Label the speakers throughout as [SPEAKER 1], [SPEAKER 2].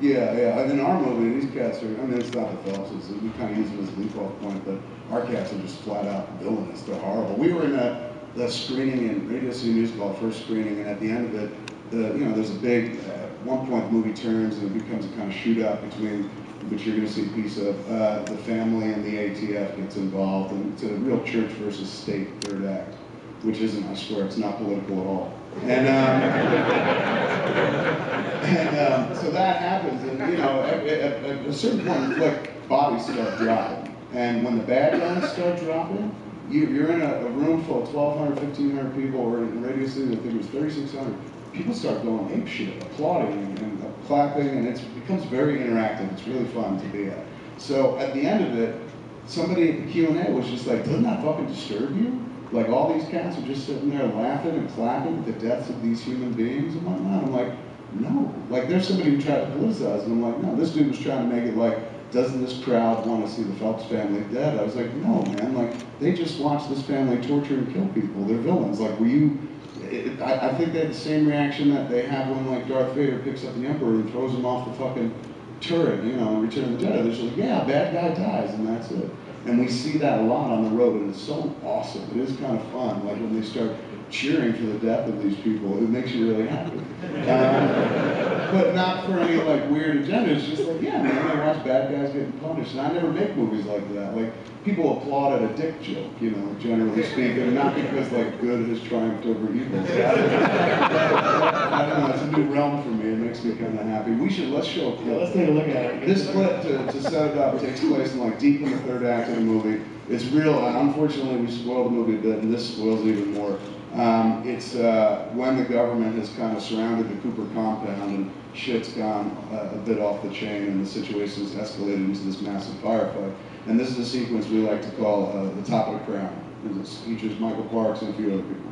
[SPEAKER 1] Yeah, yeah. And in our movie, these cats are, I mean, it's not the Phelpses. We kind of use them as a default point, but our cats are just flat out villainous. They're horrible. We were in the screening in Radio City Music Hall, first screening, and at the end of it, you know, there's a big, at one point the movie turns and it becomes a kind of shootout between, which you're going to see a piece of, the family and the ATF gets involved, and it's a real church versus state third act, which isn't, I swear, it's not political at all. And, so that happens, and you know, at a certain point in the flick, bodies start dropping. And when the bad guys start dropping, you're in a room full of 1,200, 1,500 people, or in Radio City, I think it was 3,600. People start going apeshit, applauding and clapping, and it becomes very interactive. It's really fun to be at. So at the end of it, somebody at the Q&A was just like, doesn't that fucking disturb you? Like, all these cats are just sitting there laughing and clapping at the deaths of these human beings and whatnot. I'm like, no. Like, there's somebody who tried to politicize, and I'm like, no, this dude was trying to make it like, doesn't this crowd want to see the Phelps family dead? I was like, no, man. Like, they just watched this family torture and kill people. They're villains. Like, were you... I think they had the same reaction that they have when, like, Darth Vader picks up the Emperor and throws him off the fucking turret, you know, in Return of the Jedi. They're just like, yeah, bad guy dies, and that's it. And we see that a lot on the road, and it's so awesome. It is kind of fun. Like, when they start cheering for the death of these people, it makes you really happy. But not for any, like, weird agenda. It's just like, yeah, man, I watch bad guys getting punished. And I never make movies like that. Like, people applaud at a dick joke, you know, generally speaking, not because, like, good has triumphed over evil. So I don't know, it's a new realm for me. It makes me kind of happy. Let's show a clip.
[SPEAKER 2] Yeah, let's take a look at it.
[SPEAKER 1] This clip, to set it up, takes place in, like, deep in the third act of the movie. It's real. Unfortunately, we spoiled the movie a bit, and this spoils it even more. It's when the government has kind of surrounded the Cooper compound and shit's gone a bit off the chain and the situation's escalated into this massive firefight. And this is a sequence we like to call the top of the crown. And this features Michael Parks and a few other people.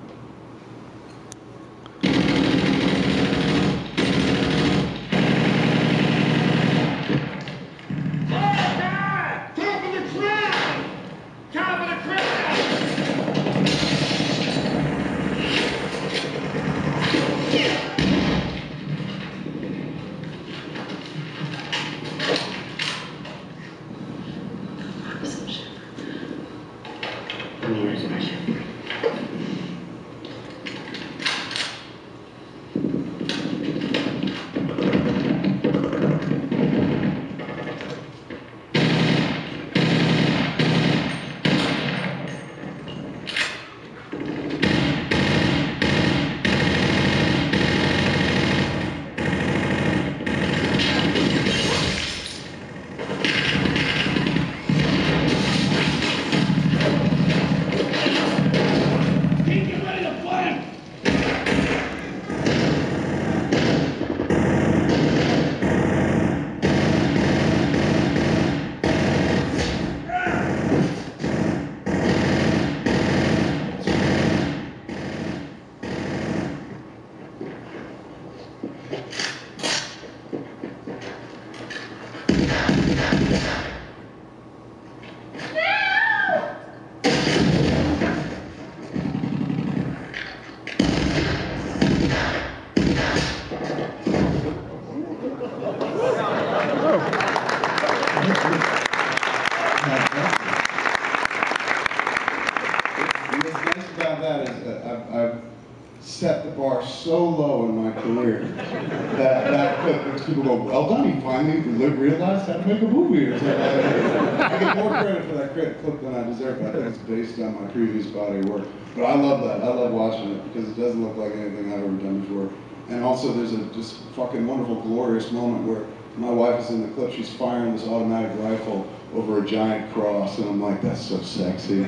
[SPEAKER 1] Set the bar so low in my career that people go, well done, you finally realized how to make a movie or something. I get more credit for that clip than I deserve. I think it's based on my previous body of work. But I love that. I love watching it because it doesn't look like anything I've ever done before. And also there's a just fucking wonderful, glorious moment where my wife is in the clip, she's firing this automatic rifle over a giant cross, and I'm like, that's so sexy.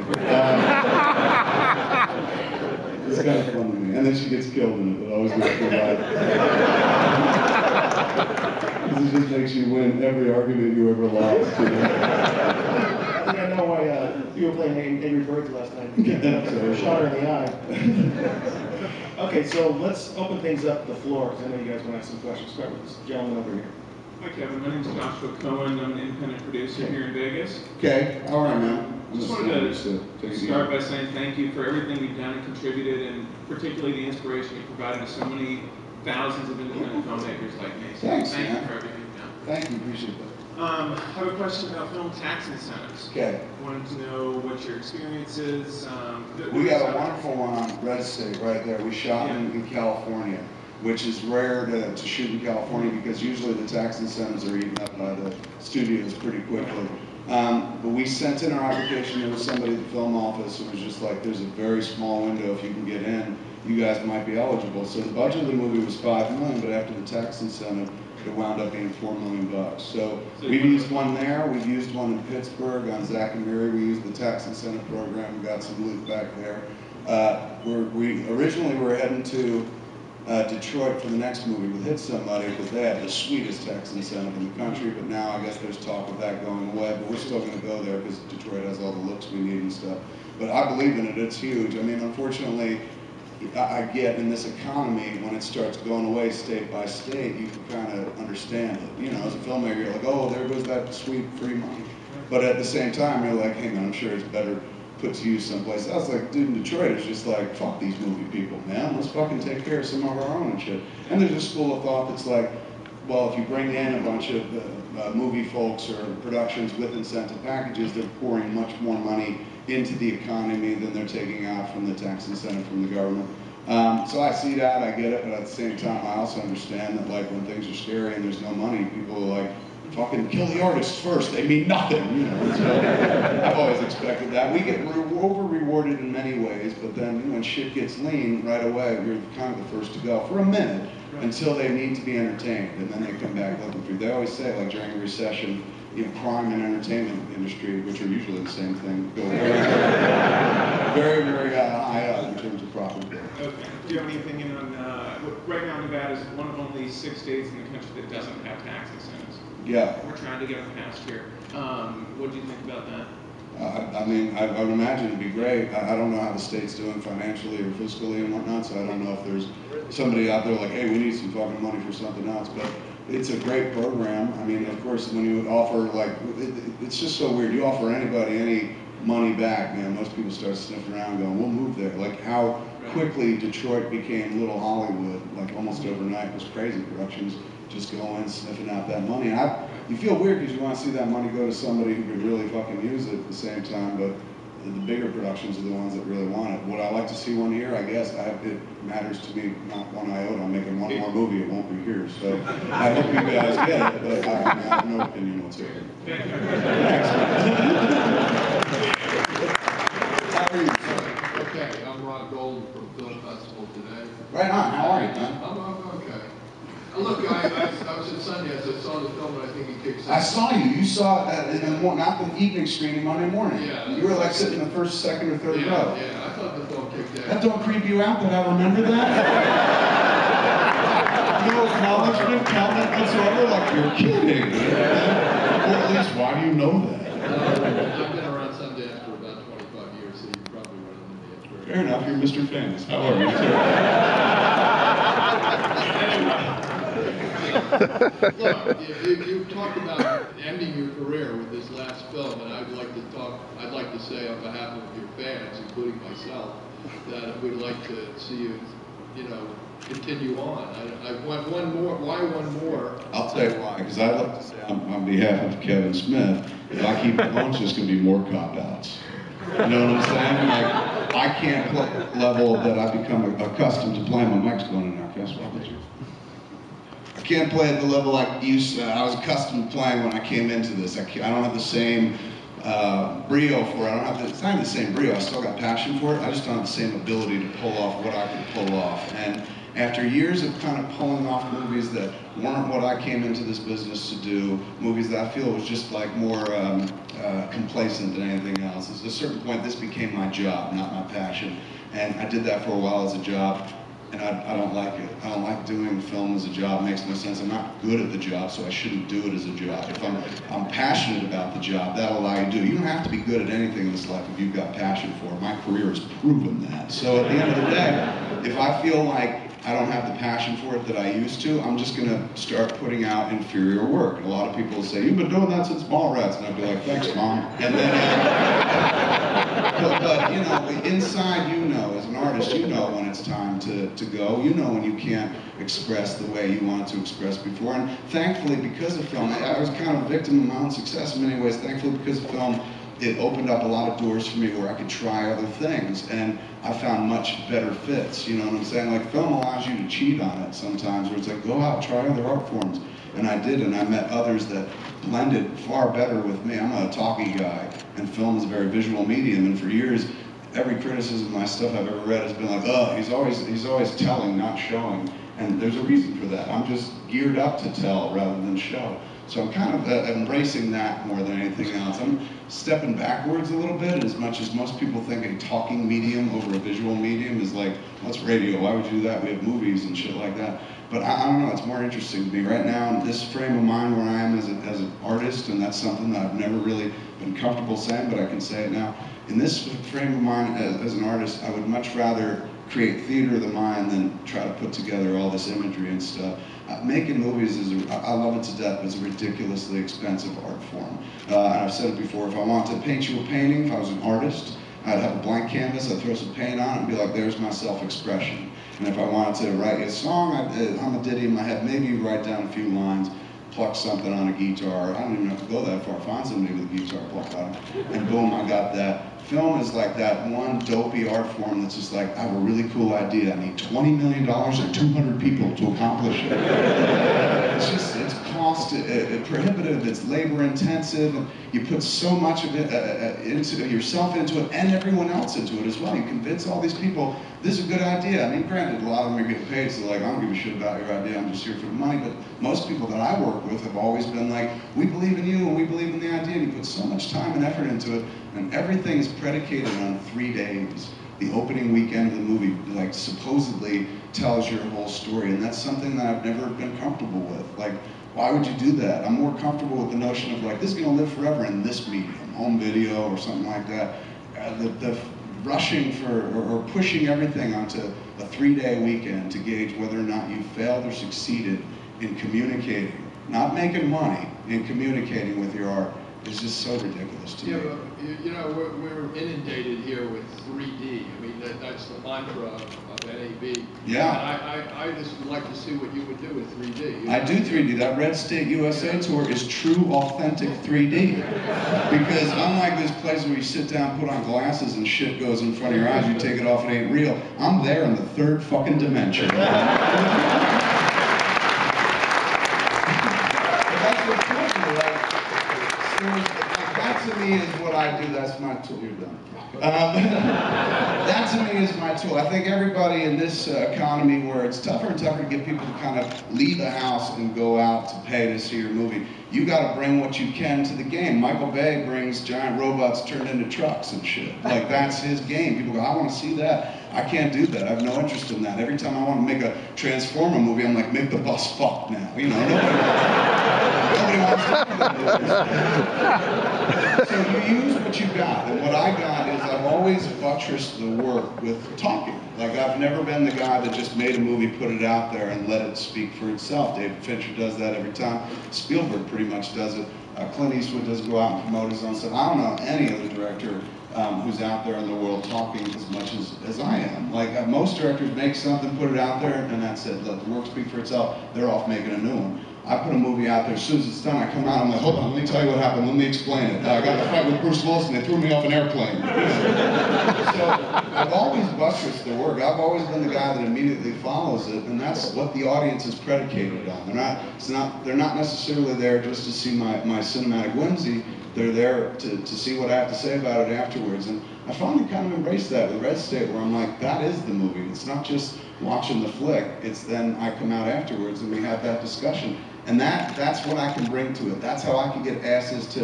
[SPEAKER 1] It's kind of fun to me. And then she gets killed in it. It always makes me laugh. Because it just makes you win every argument you ever lost. You know?
[SPEAKER 2] I think I know why you were playing Angry Birds last night. Shot her in the eye. Okay, so let's open things up to the floor, because I know you guys want to ask some questions. Start with this gentleman over here.
[SPEAKER 3] Hi Kevin, my name is Joshua Cohen. I'm an independent producer here in Vegas.
[SPEAKER 1] Okay, all right, man.
[SPEAKER 3] I just wanted to start by saying thank you for everything you've done and contributed, and particularly the inspiration you provided to so many thousands of independent filmmakers like me. So
[SPEAKER 1] Thanks,
[SPEAKER 3] thank
[SPEAKER 1] man.
[SPEAKER 3] you for everything you've done.
[SPEAKER 1] Thank you, appreciate that.
[SPEAKER 3] I have a question about film tax incentives.
[SPEAKER 1] Okay.
[SPEAKER 3] Wanted to know what your experience is.
[SPEAKER 1] We got a wonderful one on Red State right there. We shot in California, which is rare to shoot in California because usually the tax incentives are eaten up by the studios pretty quickly. But we sent in our application. There was somebody at the film office who was just like, there's a very small window if you can get in, you guys might be eligible. So the budget of the movie was $5 million, but after the tax incentive, it wound up being $4 million. So we've used one there, we've used one in Pittsburgh on Zach and Mary. We used the tax incentive program, we got some loot back there. We originally were heading to Detroit for the next movie with Hit Somebody because they had the sweetest tax incentive in the country, but now I guess there's talk of that going away, but we're still going to go there because Detroit has all the looks we need and stuff. But I believe in it, it's huge. I mean, unfortunately, I get in this economy, when it starts going away state by state, you can kind of understand it. You know, as a filmmaker, you're like, oh, there goes that sweet free money. But at the same time, you're like, hey man, I'm sure it's better put to use someplace else. Like, dude, in Detroit, it's just like, fuck these movie people, man. Let's fucking take care of some of our own and shit. And there's a school of thought that's like, well, if you bring in a bunch of movie folks or productions with incentive packages, they're pouring much more money into the economy than they're taking out from the tax incentive from the government. So I see that, I get it, but at the same time, I also understand that like when things are scary and there's no money, people are like, fucking kill the artists first, they mean nothing, you know. So I've always expected that. We get over-rewarded in many ways, but then when shit gets lean, right away, you're kind of the first to go for a minute until they need to be entertained, and then they come back looking for you. They always say, like during a recession, you know, crime and entertainment industry, which are usually the same thing, go very, very high up in terms of profit.
[SPEAKER 3] Okay. Do you have any opinion on, right now Nevada is one of only 6 states in the country that doesn't have tax incentives.
[SPEAKER 1] Yeah.
[SPEAKER 3] We're trying to get them passed here. What do you think about that?
[SPEAKER 1] I mean, I would imagine it'd be great. I don't know how the state's doing financially or fiscally and whatnot, so I don't know if there's somebody out there like, hey, we need some fucking money for something else, but it's a great program. I mean, of course, when you offer, like, it's just so weird. You offer anybody any money back, man, most people start sniffing around going, we'll move there. Like how quickly Detroit became Little Hollywood, like almost overnight. It was crazy. Productions just go in sniffing out that money. And you feel weird because you want to see that money go to somebody who could really fucking use it at the same time, but the bigger productions are the ones that really want it. Would I like to see one here? I guess it matters to me not one iota. I'm making one more movie, it won't be here. So I hope you guys get it, but I have no opinion whatsoever. Thanks. How are you, sir?
[SPEAKER 4] Okay, I'm Ron Gold from Film Festival today.
[SPEAKER 1] Right on, how are you, man?
[SPEAKER 4] I'm okay. Look, I was at Sundance, I saw the film and I think it kicks
[SPEAKER 1] I saw you. You saw it in the morning, not the evening screening Monday morning.
[SPEAKER 4] Yeah.
[SPEAKER 1] You were like sitting in the first, second, or third row.
[SPEAKER 4] Yeah, I thought the film kicked ass.
[SPEAKER 1] That don't creep you out that I remember that? No acknowledgement, comment whatsoever, like you're kidding. Or at least, why do you know that?
[SPEAKER 4] I've been around Sundance for about 25 years, so you probably run into me.
[SPEAKER 1] Fair enough, you're Mr. Famous. How are you?
[SPEAKER 4] Look, you talked about ending your career with this last film, and I'd like to say on behalf of your fans, including myself, that we'd like to see you, continue on. I want one more. Why one more?
[SPEAKER 1] I'll tell you why, because I'd like to say on behalf of Kevin Smith, if I keep it going, it's just going to be more cop-outs. You know what I'm saying? Like, I can't play at the level that I've become accustomed to playing. My mic's going in there. Guess what? I can't play at the level I was accustomed to playing when I came into this. I don't have the same brio for it. It's not even the same brio. I still got passion for it. I just don't have the same ability to pull off what I can pull off. And after years of kind of pulling off movies that weren't what I came into this business to do, movies that I feel was just like more complacent than anything else, at a certain point this became my job, not my passion. And I did that for a while as a job. And I don't like it. I don't like doing film as a job. It makes no sense. I'm not good at the job, so I shouldn't do it as a job. If I'm passionate about the job, that'll allow you to do it. You don't have to be good at anything in this life if you've got passion for it. My career has proven that. So at the end of the day, if I feel like I don't have the passion for it that I used to, I'm just going to start putting out inferior work. And a lot of people will say, you've been doing that since Mallrats. And I'd be like, thanks, Mom. And then but you know, inside you know, as an artist, you know when it's time to go. You know when you can't express the way you wanted to express before. And thankfully, because of film, I was kind of a victim of my own success in many ways. Thankfully, because of film, it opened up a lot of doors for me where I could try other things, and I found much better fits. You know what I'm saying? Like, film allows you to cheat on it sometimes, where it's like, go out, try other art forms. And I did, and I met others that blended far better with me. I'm a talky guy, and film is a very visual medium, and for years, every criticism of my stuff I've ever read has been like, oh, he's always telling, not showing. And there's a reason for that. I'm just geared up to tell rather than show. So I'm kind of embracing that more than anything else. I'm stepping backwards a little bit, as much as most people think a talking medium over a visual medium is like, what's radio? Why would you do that? We have movies and shit like that. But I don't know, it's more interesting to me. Right now, in this frame of mind where I am as an artist, and that's something that I've never really been comfortable saying, but I can say it now. In this frame of mind as an artist, I would much rather create theater of the mind than try to put together all this imagery and stuff. Making movies I love it to death, but it's a ridiculously expensive art form. And I've said it before, if I wanted to paint you a painting, if I was an artist, I'd have a blank canvas, I'd throw some paint on it and be like, there's my self-expression. And if I wanted to write a song, I'd hum a ditty in my head, maybe write down a few lines, pluck something on a guitar. I don't even have to go that far. Find somebody with a guitar, pluck on it, and boom, I got that. Film is like that one dopey art form that's just like, I have a really cool idea. I need $20 million and 200 people to accomplish it. It's cost prohibitive, it's labor intensive, and you put so much of it into yourself into it and everyone else into it as well. You convince all these people, this is a good idea. I mean, granted, a lot of them are getting paid, so like, I don't give a shit about your idea, I'm just here for the money, but most people that I work with have always been like, we believe in you and we believe in the idea, and you put so much time and effort into it, and everything is predicated on 3 days. The opening weekend of the movie, like, supposedly tells your whole story, and that's something that I've never been comfortable with. Like, why would you do that? I'm more comfortable with the notion of like, this is gonna live forever in this medium, home video or something like that. The rushing for, or pushing everything onto a 3-day weekend to gauge whether or not you failed or succeeded in communicating, not making money, in communicating with your art, is just so ridiculous to me.
[SPEAKER 4] Yeah, but you know, we're inundated here with 3D. I mean, that's the mantra of NAB.
[SPEAKER 1] Yeah.
[SPEAKER 4] And I just would like to see what you would do with 3D.
[SPEAKER 1] I do 3D. That Red State USA tour is true, authentic 3D. Because unlike this place where you sit down, put on glasses, and shit goes in front of your eyes, you take it off, it ain't real. I'm there in the 3rd fucking dimension. That to me is what I do. That's my tool. You're done. That to me is my tool. I think everybody in this economy where it's tougher and tougher to get people to kind of leave the house and go out to pay to see your movie, you got to bring what you can to the game. Michael Bay brings giant robots turned into trucks and shit. Like, that's his game. People go, I want to see that. I can't do that. I have no interest in that. Every time I want to make a Transformer movie, I'm like, make the bus fuck now. You know, nobody wants to do that. So you use what you got. And what I got is I've always buttressed the work with talking. Like, I've never been the guy that just made a movie, put it out there, and let it speak for itself. David Fincher does that every time. Spielberg pretty much does it. Clint Eastwood doesn't go out and promote his own stuff. I don't know any other director who's out there in the world talking as much as I am. Like, most directors make something, put it out there, and that's it. Let the work speak for itself. They're off making a new one. I put a movie out there, as soon as it's done, I come out, I'm like, hold on, let me tell you what happened, let me explain it. I got in a fight with Bruce Willis, and they threw me off an airplane. So, I've always buttressed the work. I've always been the guy that immediately follows it, and that's what the audience is predicated on. They're not necessarily there just to see my cinematic whimsy. They're there to see what I have to say about it afterwards. And I finally kind of embraced that with Red State, where I'm like, that is the movie. It's not just watching the flick. It's then I come out afterwards and we have that discussion. And that's what I can bring to it. That's how I can get asses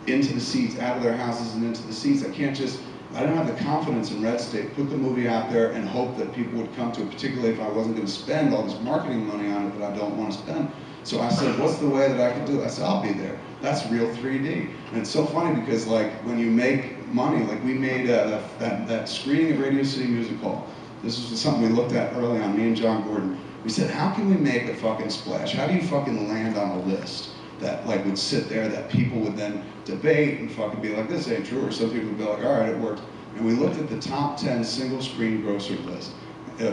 [SPEAKER 1] into the seats, out of their houses and into the seats. I don't have the confidence in Red State, put the movie out there and hope that people would come to it, particularly if I wasn't going to spend all this marketing money on it that I don't want to spend. So I said, what's the way that I can do it? I said, I'll be there. That's real 3D. And it's so funny because, like, when you make money, like we made that screening of Radio City Music Hall. This was something we looked at early on, me and John Gordon. We said, how can we make a fucking splash? How do you fucking land on a list that like would sit there that people would then debate and fucking be like, this ain't true, or some people would be like, all right, it worked. and we looked at the top 10 single-screen grosser list.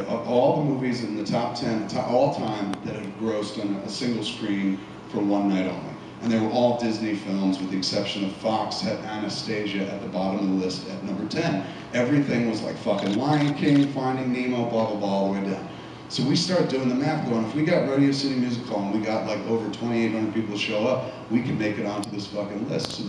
[SPEAKER 1] All the movies in the top 10 all time that have grossed on a single screen for one night only. And they were all Disney films, with the exception of Fox had Anastasia at the bottom of the list at number 10. Everything was like fucking Lion King, Finding Nemo, blah, blah, blah, all the way down. So we started doing the math going, if we got Radio City Music Hall and we got like over 2,800 people to show up, we can make it onto this fucking list. So